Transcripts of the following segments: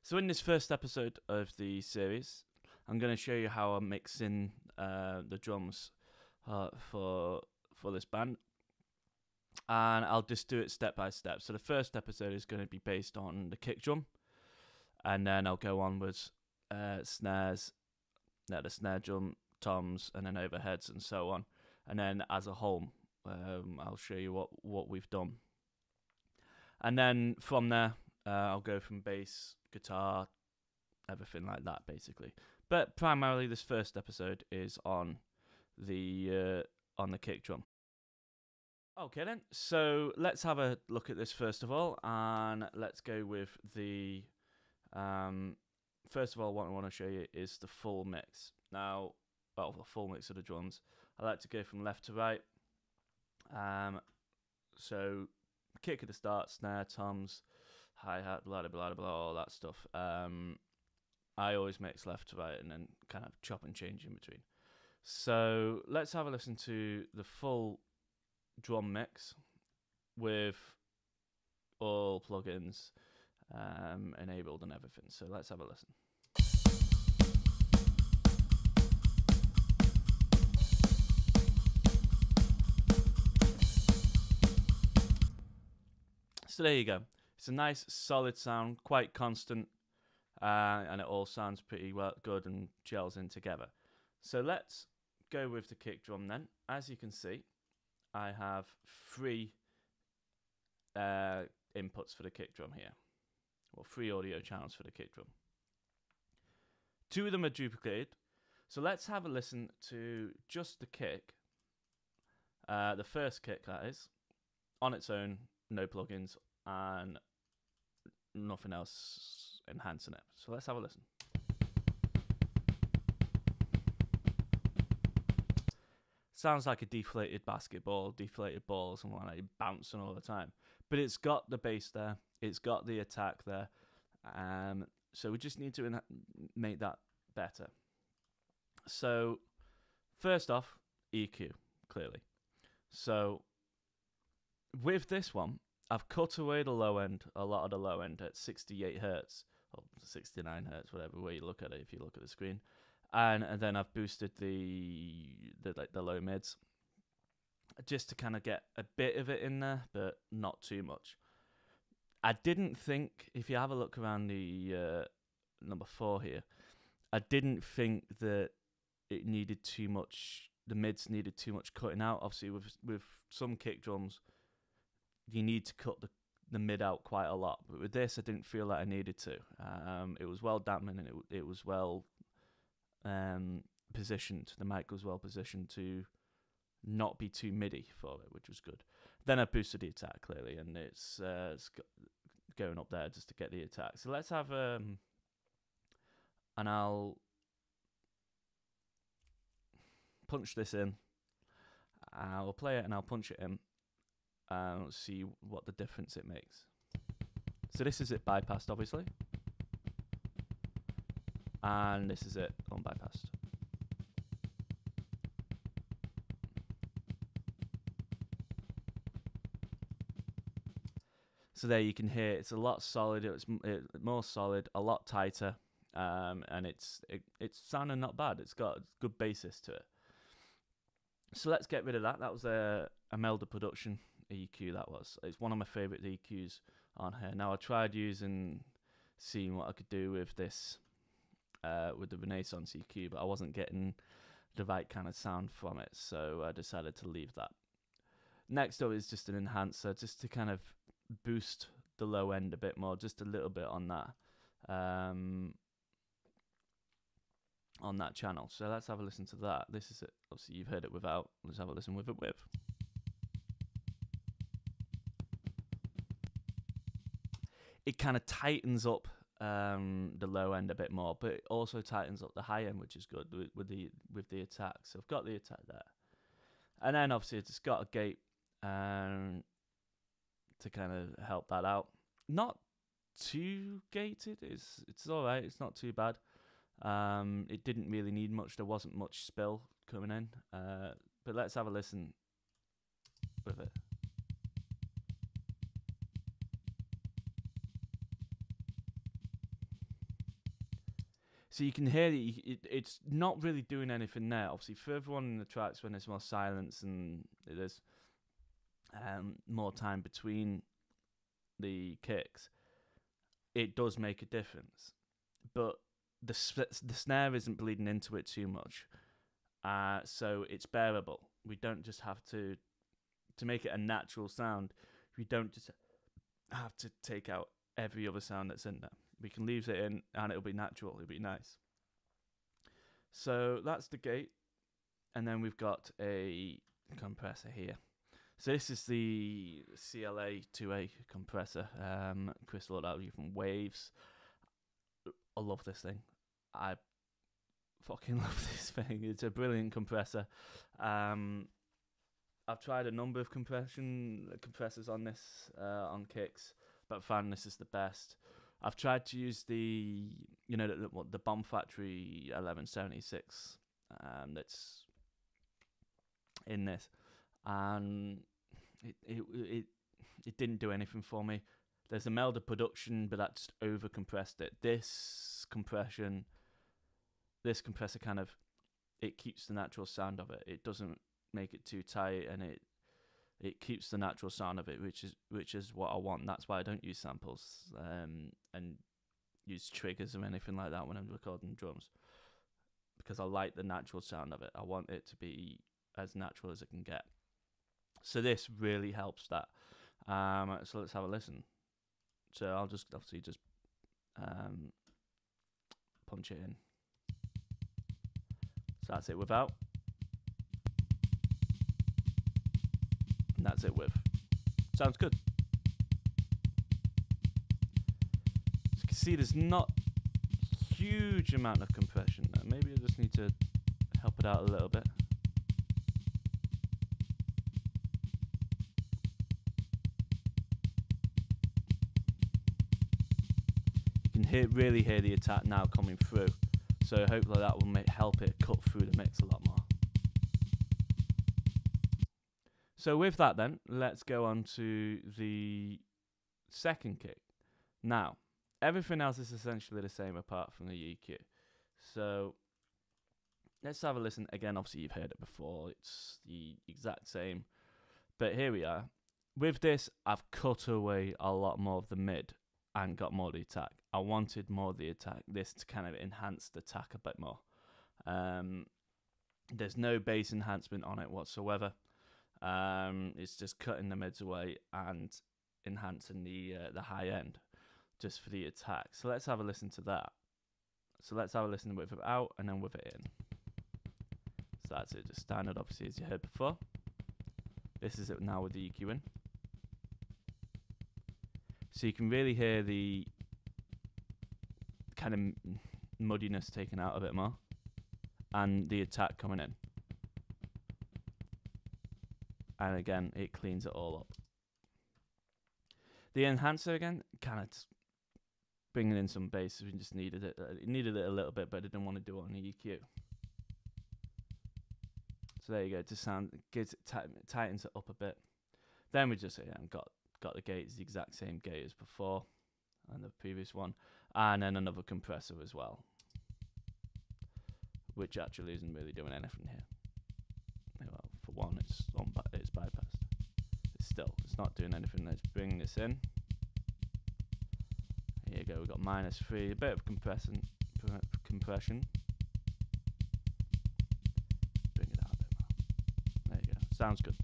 So in this first episode of the series, I'm going to show you how I'm mixing the drums for this band, and I'll just do it step by step. So the first episode is going to be based on the kick drum, and then I'll go on with snares, the snare drum, toms, and then overheads and so on. And then as a whole, I'll show you what we've done. And then from there, I'll go from bass, guitar, everything like that, basically. But primarily, this first episode is on the kick drum. Okay then, so let's have a look at this first of all, and let's go with the first of all, what I want to show you is the full mix. Now, well, the full mix of the drums. I like to go from left to right. So kick at the start, snare, toms, hi-hat, blah, blah, blah, blah, all that stuff. I always mix left to right and then kind of chop and change in between. So let's have a listen to the full drum mix with all plugins enabled and everything. So let's have a listen. So there you go. It's a nice solid sound, quite constant, and it all sounds pretty well good and gels in together. So let's go with the kick drum then. As you can see, I have 3 inputs for the kick drum here. Well, 3 audio channels for the kick drum. 2 of them are duplicated. So let's have a listen to just the kick. The first kick, that is, on its own, no plugins, and nothing else enhancing it. So let's have a listen. Sounds like a deflated basketball, deflated ball, something like that, bouncing all the time. But it's got the bass there, it's got the attack there, so we just need to make that better. So first off, EQ, clearly. So with this one, I've cut away the low end, a lot of the low end at 68 hertz, or 69 hertz, whatever way you look at it, if you look at the screen. And then I've boosted the low mids, just to kind of get a bit of it in there, but not too much. I didn't think, if you have a look around the number 4 here, I didn't think that it needed too much, the mids needed too much cutting out. Obviously, with some kick drums, you need to cut the mid out quite a lot. But with this, I didn't feel like I needed to. It was well dampened, and it was well positioned. The mic was well positioned to not be too MIDI for it, which was good. Then I boosted the attack, clearly, and it's going up there just to get the attack. So let's have and I'll punch this in. I'll play it and I'll punch it in. See what the difference it makes. So this is it bypassed, obviously, and this is it unbypassed. So there you can hear it's a lot solid. It's more solid, a lot tighter, and it's sounding not bad. It's got a good basis to it. So let's get rid of that. That was a Melda Production EQ. That was. It's one of my favorite EQs on here. Now I tried seeing what I could do with this, with the Renaissance EQ, but I wasn't getting the right kind of sound from it, so I decided to leave that. Next up is just an enhancer, just to kind of boost the low end a bit more, just a little bit on that channel. So let's have a listen to that. This is it. Obviously you've heard it without. Let's have a listen with it with. It kind of tightens up the low end a bit more, but it also tightens up the high end, which is good with the attack. So I've got the attack there, and then obviously it's got a gate to kind of help that out. Not too gated. It's all right. It's not too bad. It didn't really need much. There wasn't much spill coming in. But let's have a listen with it. So you can hear it's not really doing anything there. Obviously, further on in the tracks when there's more silence and there's more time between the kicks, it does make a difference. But the snare isn't bleeding into it too much, so it's bearable. We don't just have to make it a natural sound. We don't just have to take out every other sound that's in there. We can leave it in and it'll be natural, it'll be nice. So that's the gate, and then we've got a compressor here. So this is the CLA 2A compressor, crystal audio from Waves. I love this thing. I fucking love this thing. It's a brilliant compressor. I've tried a number of compressors on this, on kicks, but I found this is the best. I've tried to use the Bomb Factory 1176 that's in this, and it didn't do anything for me. There's a Melder production, but that just over compressed it. This compressor kind of, it keeps the natural sound of it. It doesn't make it too tight, and it keeps the natural sound of it, which is what I want. That's why I don't use samples and use triggers or anything like that when I'm recording drums, because I like the natural sound of it. I want it to be as natural as it can get. So this really helps that. So let's have a listen. So I'll just obviously just punch it in. So that's it without. And that's it with. Sounds good. As you can see, there's not a huge amount of compression there. Maybe I just need to help it out a little bit. You can really hear the attack now coming through. So hopefully that will help it cut through the mix a lot more. So with that then, let's go on to the second kick. Now, everything else is essentially the same apart from the EQ. So let's have a listen. Again, obviously you've heard it before. It's the exact same. But here we are. With this, I've cut away a lot more of the mid and got more of the attack. I wanted more of the attack. This to kind of enhance the attack a bit more. There's no bass enhancement on it whatsoever. It's just cutting the mids away and enhancing the high end just for the attack. So let's have a listen to that. So let's have a listen with it out and then with it in. So that's it, just standard obviously as you heard before. This is it now with the EQ in. So you can really hear the kind of muddiness taken out a bit more and the attack coming in. And again, it cleans it all up. The enhancer again, kind of bringing in some bass. We just needed it. It needed it a little bit, but I didn't want to do it on the EQ. So there you go. Just sound gives it tightens it up a bit. Then we just got the gate, the exact same gate as before, and the previous one, and then another compressor as well, which actually isn't really doing anything here. Well, for one, it's bypassed. It's not doing anything. Let's bring this in. Here you go. We've got -3, a bit of compression. Bring it out a bit more. There you go. Sounds good.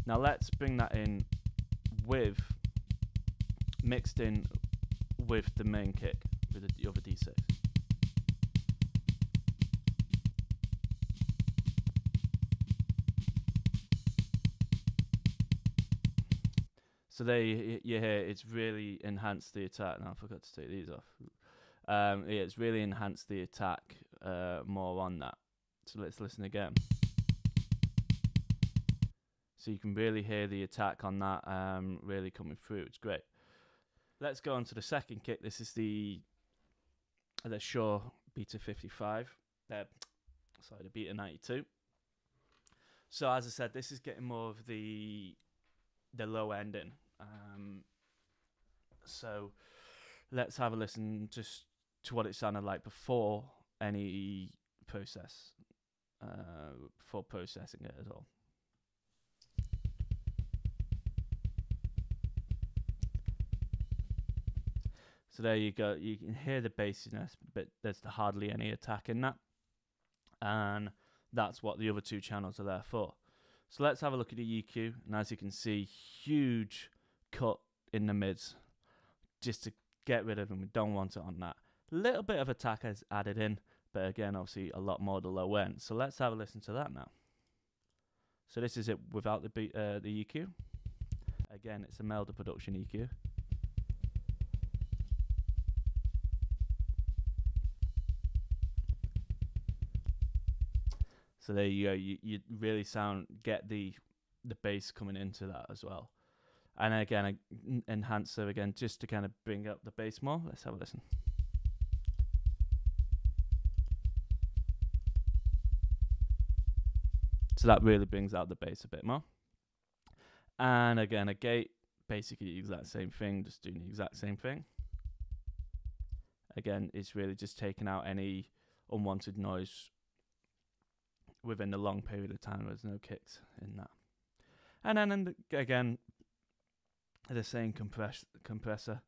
Now let's bring that in mixed in with the main kick with the other D6. So there you hear it's really enhanced the attack. Now I forgot to take these off. Yeah, it's really enhanced the attack more on that. So let's listen again. So you can really hear the attack on that really coming through. It's great. Let's go on to the second kit. This is the Shure Beta 55. The Beta 92. So as I said, this is getting more of the low end in. So let's have a listen. Just to what it sounded like before any process, before processing it at all. So there you go. You can hear the bassiness, but there's hardly any attack in that. And that's what the other two channels are there for. So let's have a look at the EQ. And as you can see, huge cut in the mids, just to get rid of them. We don't want it on that. A little bit of attack is added in, but again, obviously a lot more the low end. So let's have a listen to that now. So this is it without the EQ. Again, it's a Melder production EQ. So there you go. You really get the bass coming into that as well. And again, an enhancer again, just to kind of bring up the bass more. Let's have a listen. So that really brings out the bass a bit more. And again, a gate, basically the exact same thing, just doing the exact same thing. Again, it's really just taking out any unwanted noise within a long period of time. There's no kicks in that. And then again, the same compressor.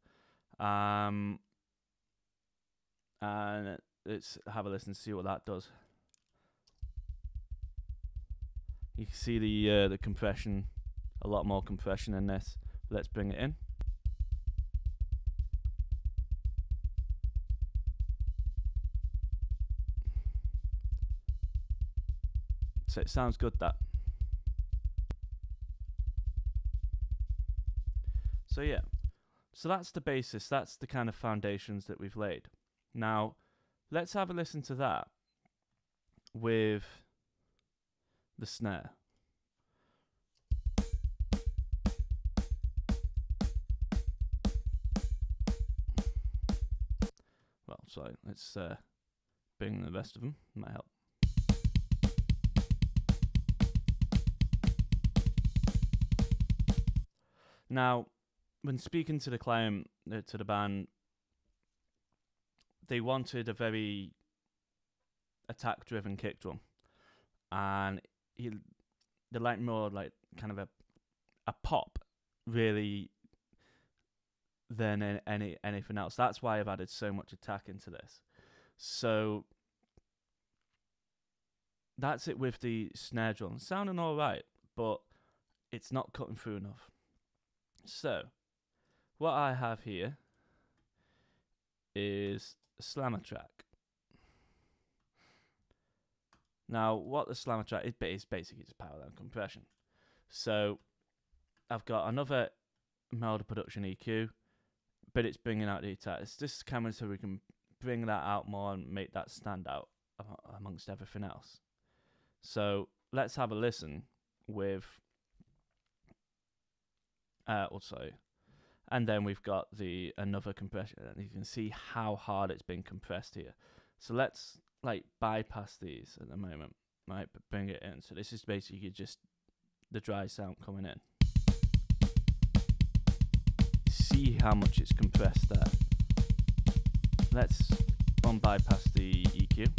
And let's have a listen to see what that does. You can see the compression, a lot more compression in this. Let's bring it in. So it sounds good, that. So yeah, so that's the basis, that's the kind of foundations that we've laid. Now, let's have a listen to that with the snare. Well, sorry, let's bring the rest of them, might help. Now, when speaking to the client, to the band, they wanted a very attack-driven kick drum, and they like more like kind of a pop, really, than anything else. That's why I've added so much attack into this. So that's it with the snare drum, sounding all right, but it's not cutting through enough. So, what I have here is a slammer track. Now, what the slammer track is basically just power down compression. So, I've got another Melder production EQ, but it's bringing out the attack. It's just kind of so we can bring that out more and make that stand out amongst everything else. So, let's have a listen with also, and then we've got another compression, and you can see how hard it's been compressed here. So let's like bypass these at the moment, right? But bring it in. So this is basically just the dry sound coming in. See how much it's compressed there. Let's bypass the EQ.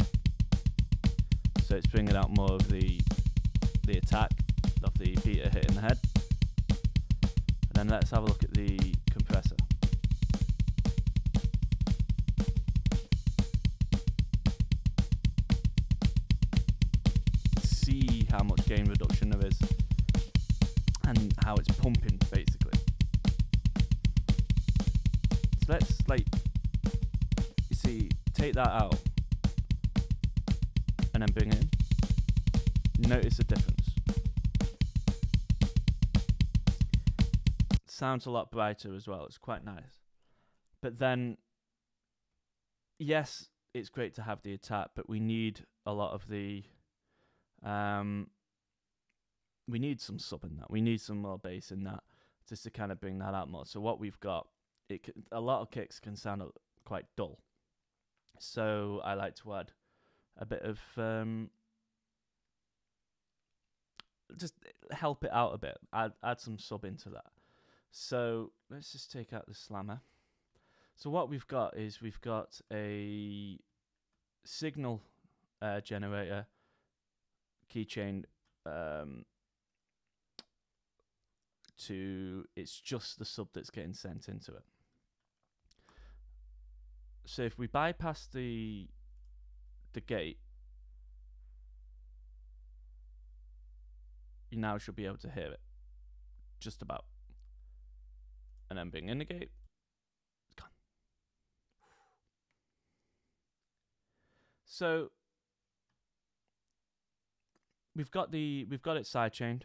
So it's bringing out more of the attack of the beater hitting the head. And then let's have a look at the compressor. See how much gain reduction there is and how it's pumping basically. So let's you see, take that out and then bring it in. Notice the difference. Sounds a lot brighter as well. It's quite nice. But then, yes, it's great to have the attack, but we need a lot of the we need some sub in that. We need some more bass in that just to kind of bring that out more. So what we've got, a lot of kicks can sound quite dull. So I like to add a bit of just help it out a bit. Add some sub into that. So let's just take out the slammer. So what we've got is we've got a signal generator keychain to, it's just the sub that's getting sent into it. So if we bypass the gate, you now should be able to hear it, just about. And then bring in the gate, it's gone. So we've got it sidechained.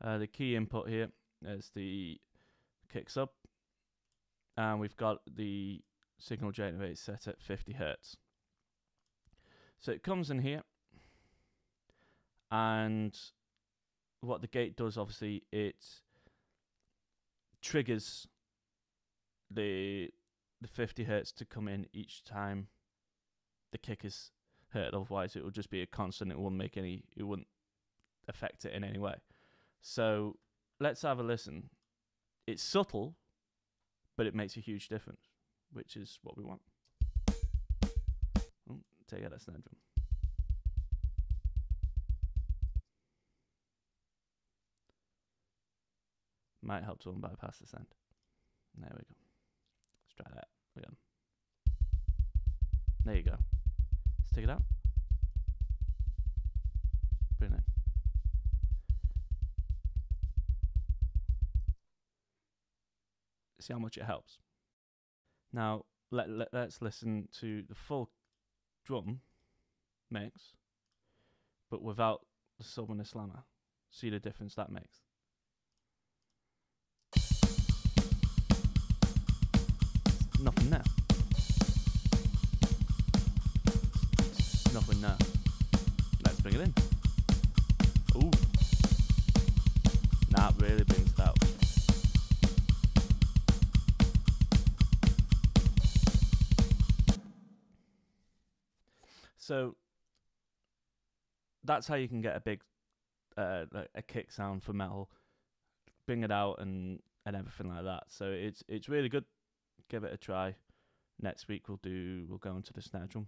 The key input here is the kick sub, and we've got the signal generator set at 50 Hertz. So it comes in here, and what the gate does, obviously, it triggers the 50 Hertz to come in each time the kick is heard. Otherwise, it would just be a constant. It wouldn't affect it in any way. So let's have a listen. It's subtle, but it makes a huge difference, which is what we want. Oh, take out that snare drum. Might help to bypass this end. There we go. Let's try that again. There you go. Let's take it out. Bring it in. See how much it helps. Now let's listen to the full drum mix, but without the sub and the slammer. See the difference that makes. Nothing there. Nothing there. Let's bring it in. Ooh. That really brings it out. So that's how you can get a big like a kick sound for metal, bring it out and everything like that. So it's really good. Give it a try. Next week we'll go into the snare drum.